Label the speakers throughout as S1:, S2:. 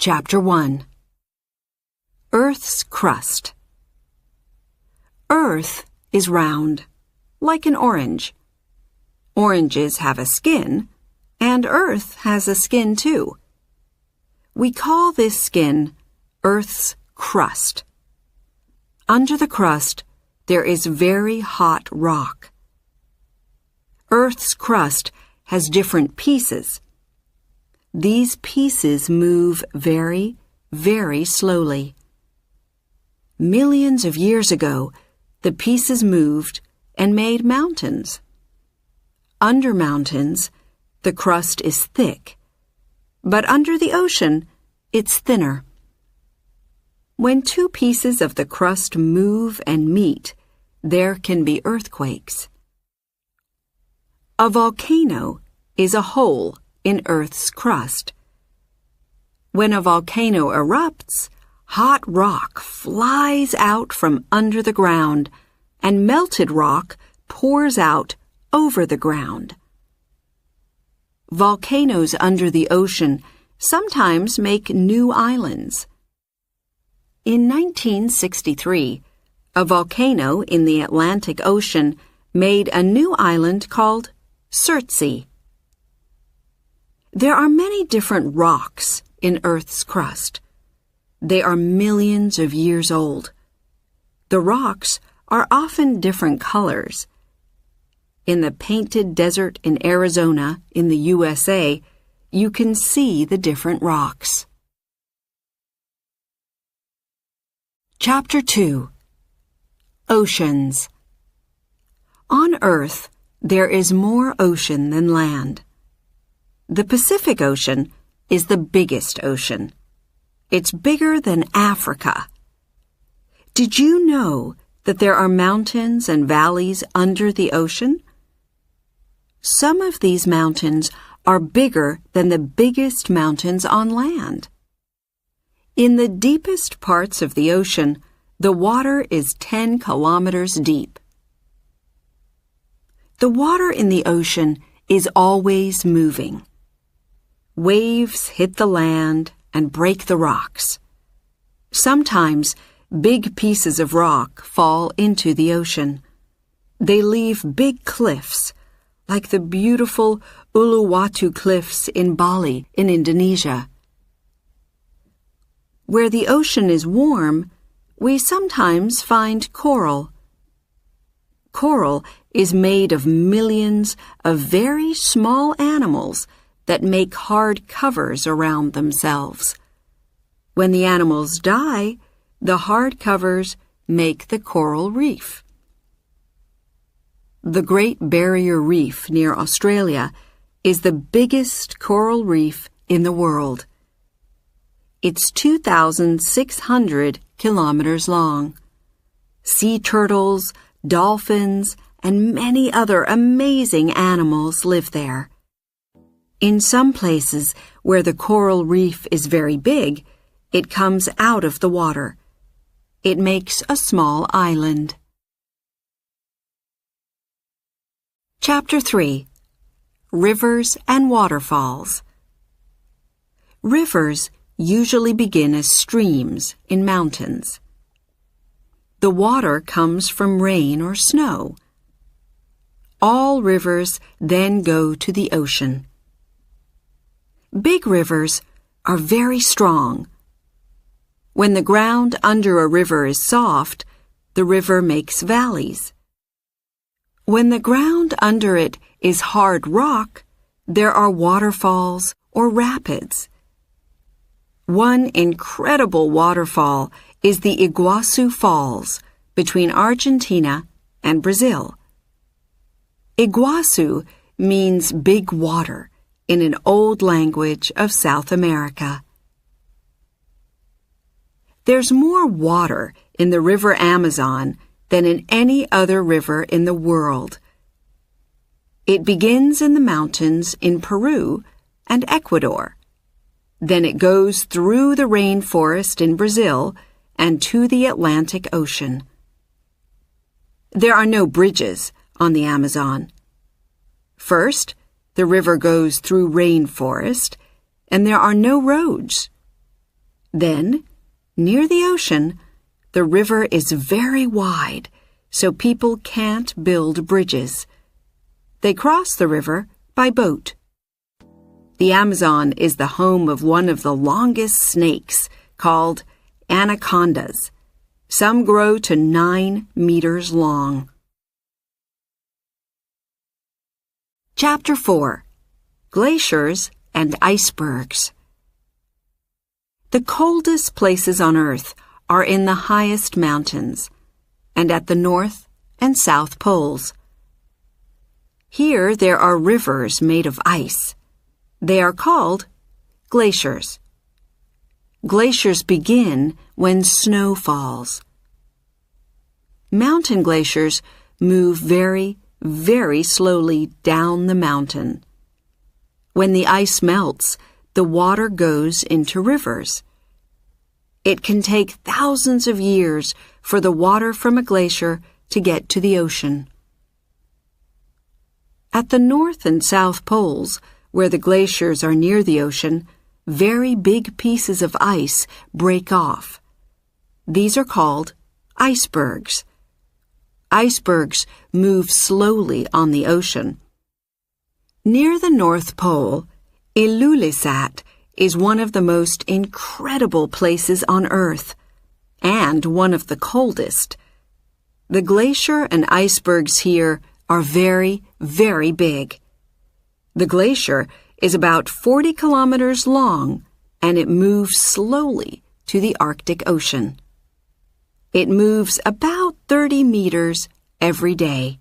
S1: Chapter 1. Earth's Crust. Earth is round, like an orange. Oranges have a skin, and Earth has a skin too. We call this skin Earth's crust. Under the crust, there is very hot rock. Earth's crust has different pieces. These pieces move very, very slowly. Millions of years ago, the pieces moved and made mountains. Under mountains, the crust is thick, but under the ocean, it's thinner. When two pieces of the crust move and meet, there can be earthquakes. A volcano is a hole in Earth's crust. When a volcano erupts, hot rock flies out from under the ground, and melted rock pours out over the ground. Volcanoes under the ocean sometimes make new islands. In 1963, a volcano in the Atlantic Ocean made a new island called Surtsey. There are many different rocks in Earth's crust. They are millions of years old. The rocks are often different colors. In the Painted Desert in Arizona, in the USA, you can see the different rocks. Chapter 2. Oceans. On Earth, there is more ocean than land. The Pacific Ocean is the biggest ocean. It's bigger than Africa. Did you know that there are mountains and valleys under the ocean? Some of these mountains are bigger than the biggest mountains on land. In the deepest parts of the ocean, the water is 10 kilometers deep. The water in the ocean is always moving. Waves hit the land and break the rocks. Sometimes big pieces of rock fall into the ocean. They leave big cliffs, like the beautiful Uluwatu Cliffs in Bali, in Indonesia. Where the ocean is warm, we sometimes find coral. Coral is made of millions of very small animals that make hard covers around themselves. When the animals die, the hard covers make the coral reef. The Great Barrier Reef near Australia is the biggest coral reef in the world. It's 2,600 kilometers long. Sea turtles, dolphins, and many other amazing animals live there. In some places where the coral reef is very big, it comes out of the water. It makes a small island. Chapter 3. Rivers and Waterfalls. Rivers usually begin as streams in mountains. The water comes from rain or snow. All rivers then go to the ocean. Big rivers are very strong. When the ground under a river is soft, the river makes valleys. When the ground under it is hard rock, there are waterfalls or rapids. One incredible waterfall is the Iguazu Falls between Argentina and Brazil. Iguazu means big water in an old language of South America. There's more water in the River Amazon than in any other river in the world. It begins in the mountains in Peru and Ecuador. Then it goes through the rainforest in Brazil and to the Atlantic Ocean. There are no bridges on the Amazon. First, the river goes through rainforest, and there are no roads. Then, near the ocean, the river is very wide, so people can't build bridges. They cross the river by boat. The Amazon is the home of one of the longest snakes, called anacondas. Some grow to 9 meters long. Chapter 4. Glaciers and Icebergs. The coldest places on Earth are in the highest mountains and at the North and South Poles. Here there are rivers made of ice. They are called glaciers. Glaciers begin when snow falls. Mountain glaciers move very, very slowly down the mountain. When the ice melts, the water goes into rivers. It can take thousands of years for the water from a glacier to get to the ocean. At the North and South Poles, where the glaciers are near the ocean, very big pieces of ice break off. These are called icebergs. Icebergs move slowly on the ocean. Near the North Pole, Ilulissat is one of the most incredible places on Earth, and one of the coldest. The glacier and icebergs here are very, very big. The glacier is about 40 kilometers long, and it moves slowly to the Arctic Ocean. It moves about 30 meters every day.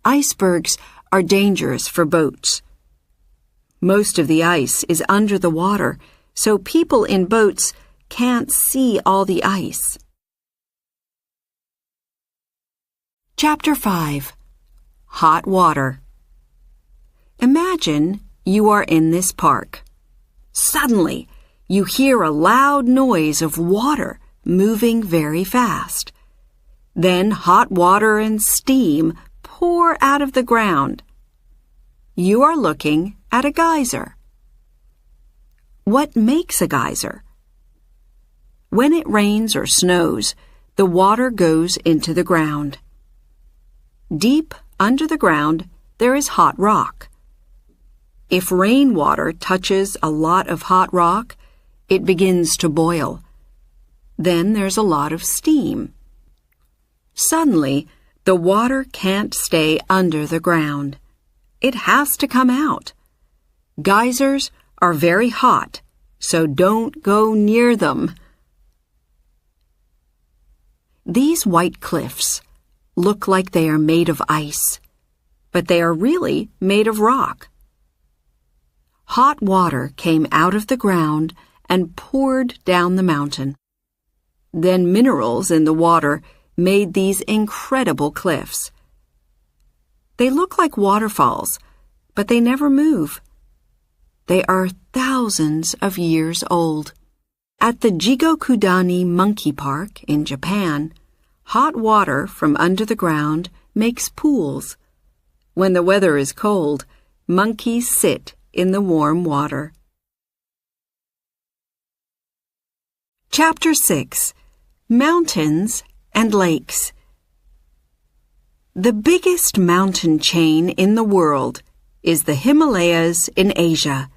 S1: Icebergs are dangerous for boats. Most of the ice is under the water, so people in boats can't see all the ice. Chapter 5. Hot Water. Imagine you are in this park. Suddenly, you hear a loud noise of water moving very fast. Then hot water and steam pour out of the ground. You are looking at a geyser. What makes a geyser? When it rains or snows, the water goes into the ground. Deep under the ground, there is hot rock. If rainwater touches a lot of hot rock, it begins to boil. Then there's a lot of steam. Suddenly, the water can't stay under the ground. It has to come out. Geysers are very hot, so don't go near them. These white cliffs look like they are made of ice, but they are really made of rock. Hot water came out of the ground and poured down the mountain. Then minerals in the water made these incredible cliffs. They look like waterfalls, but they never move. They are thousands of years old. At the Jigokudani Monkey Park in Japan, hot water from under the ground makes pools. When the weather is cold, monkeys sit in the warm water. Chapter 6. Mountains and Lakes. The biggest mountain chain in the world is the Himalayas in Asia.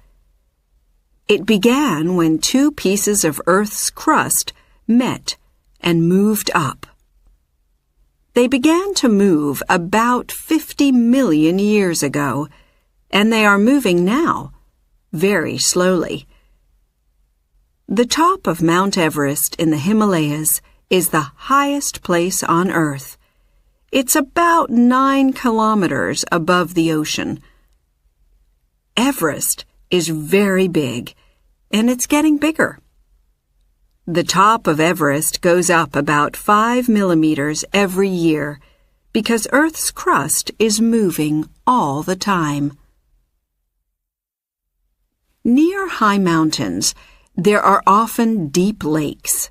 S1: It began when 2 pieces of Earth's crust met and moved up. They began to move about 50 million years ago, and they are moving now, very slowly. The top of Mount Everest in the Himalayas is the highest place on Earth. It's about 9 kilometers above the ocean. Everest is very big, and it's getting bigger. The top of Everest goes up about 5 millimeters every year because Earth's crust is moving all the time. Near high mountains, there are often deep lakes.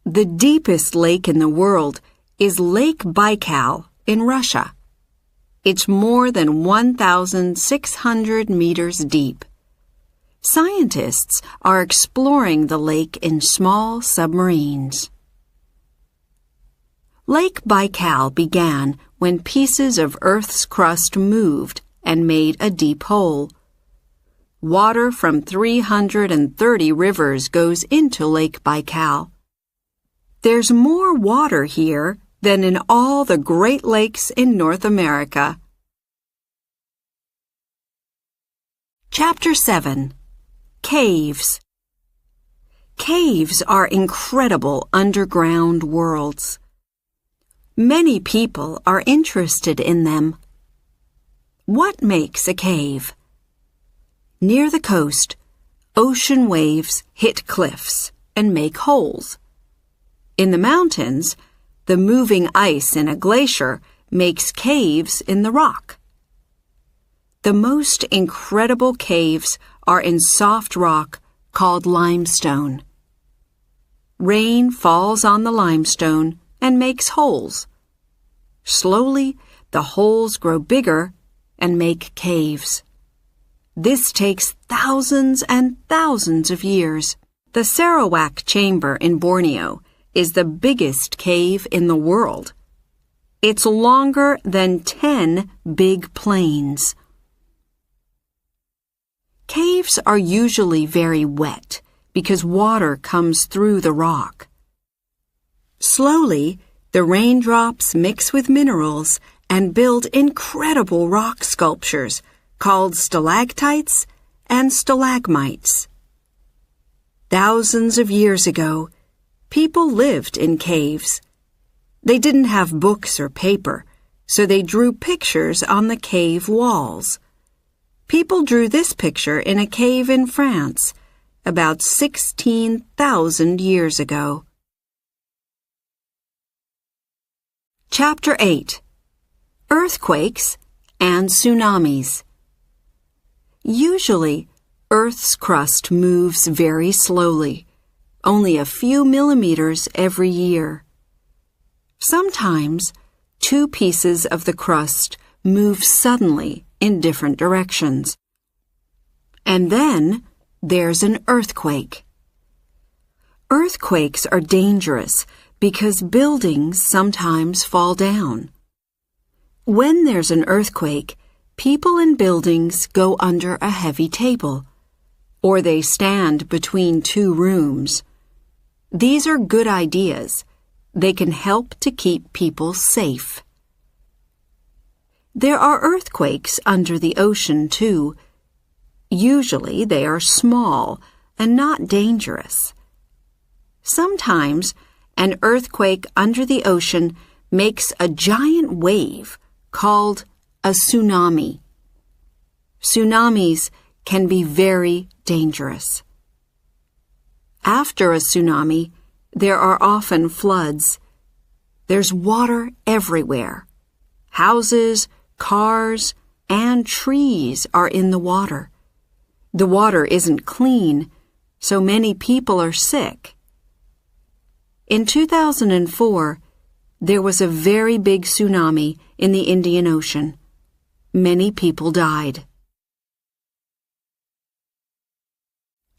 S1: The deepest lake in the world is Lake Baikal in Russia. It's more than 1,600 meters deep. Scientists are exploring the lake in small submarines. Lake Baikal began when pieces of Earth's crust moved and made a deep hole. Water from 330 rivers goes into Lake Baikal. There's more water here than in all the Great Lakes in North America. Chapter 7. Caves. Caves are incredible underground worlds. Many people are interested in them. What makes a cave? Near the coast, ocean waves hit cliffs and make holes. In the mountains, the moving ice in a glacier makes caves in the rock. The most incredible caves are in soft rock called limestone. Rain falls on the limestone and makes holes. Slowly, the holes grow bigger and make caves. This takes thousands and thousands of years. The Sarawak Chamber in Borneo is the biggest cave in the world. It's longer than 10 big planes. Caves are usually very wet because water comes through the rock. Slowly, the raindrops mix with minerals and build incredible rock sculptures called stalactites and stalagmites. Thousands of years ago, people lived in caves. They didn't have books or paper, so they drew pictures on the cave walls. People drew this picture in a cave in France about 16,000 years ago. Chapter 8. Earthquakes and Tsunamis. Usually, Earth's crust moves very slowly, only a few millimeters every year. Sometimes, 2 pieces of the crust move suddenly in different directions. And then, there's an earthquake. Earthquakes are dangerous because buildings sometimes fall down. When there's an earthquake, people in buildings go under a heavy table, or they stand between 2 rooms. These are good ideas. They can help to keep people safe. There are earthquakes under the ocean, too. Usually they are small and not dangerous. Sometimes an earthquake under the ocean makes a giant wave called a tsunami. Tsunamis can be very dangerous. After a tsunami, there are often floods. There's water everywhere. Houses, cars, and trees are in the water. The water isn't clean, so many people are sick. In 2004, there was a very big tsunami in the Indian Ocean. Many people died.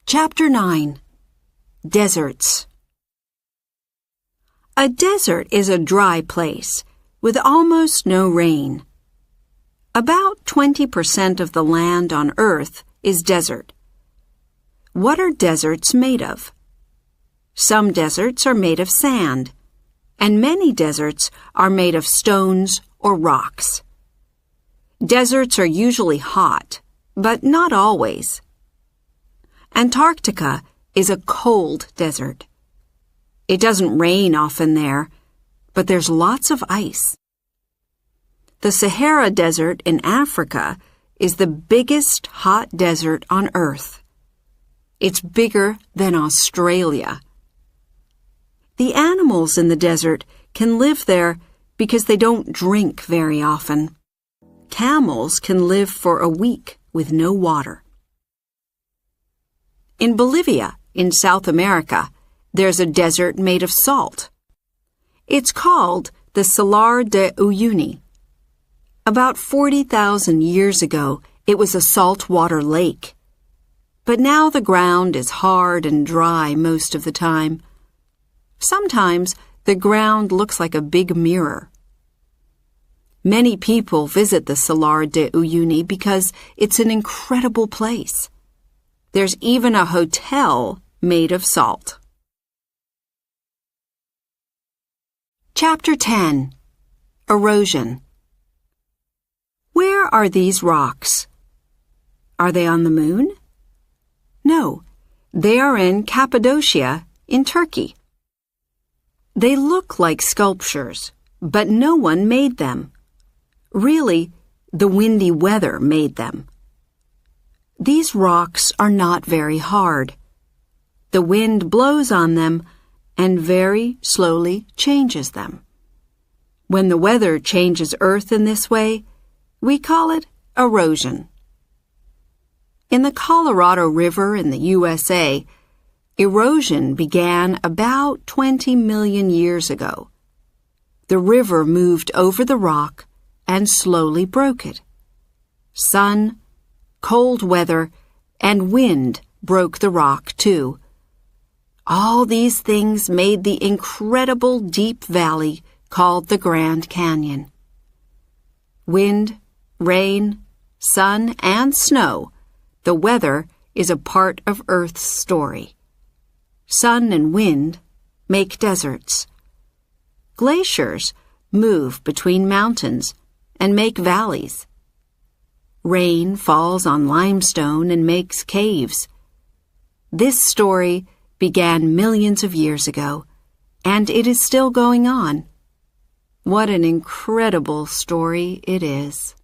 S1: Chapter 9. Deserts. A desert is a dry place with almost no rain. About 20% of the land on Earth is desert. What are deserts made of? Some deserts are made of sand, and many deserts are made of stones or rocks. Deserts are usually hot, but not always. Antarctica is a cold desert. It doesn't rain often there, but there's lots of ice. The Sahara Desert in Africa is the biggest hot desert on Earth. It's bigger than Australia. The animals in the desert can live there because they don't drink very often. Camels can live for a week with no water. In Bolivia, in South America, there's a desert made of salt. It's called the Salar de Uyuni. About 40,000 years ago, it was a saltwater lake. But now the ground is hard and dry most of the time. Sometimes the ground looks like a big mirror. Many people visit the Salar de Uyuni because it's an incredible place. There's even a hotel made of salt. Chapter 10. Erosion. Where are these rocks? Are they on the moon? No, they are in Cappadocia in Turkey. They look like sculptures, but no one made them. Really, the windy weather made them. These rocks are not very hard. The wind blows on them and very slowly changes them. When the weather changes Earth in this way, we call it erosion. In the Colorado River in the USA, erosion began about 20 million years ago. The river moved over the rock and slowly broke it. Sun, cold weather, and wind broke the rock too. All these things made the incredible deep valley called the Grand Canyon. Wind, rain, sun, and snow, the weather is a part of Earth's story. Sun and wind make deserts. Glaciers move between mountains and make valleys. Rain falls on limestone and makes caves. This story began millions of years ago, and it is still going on. What an incredible story it is.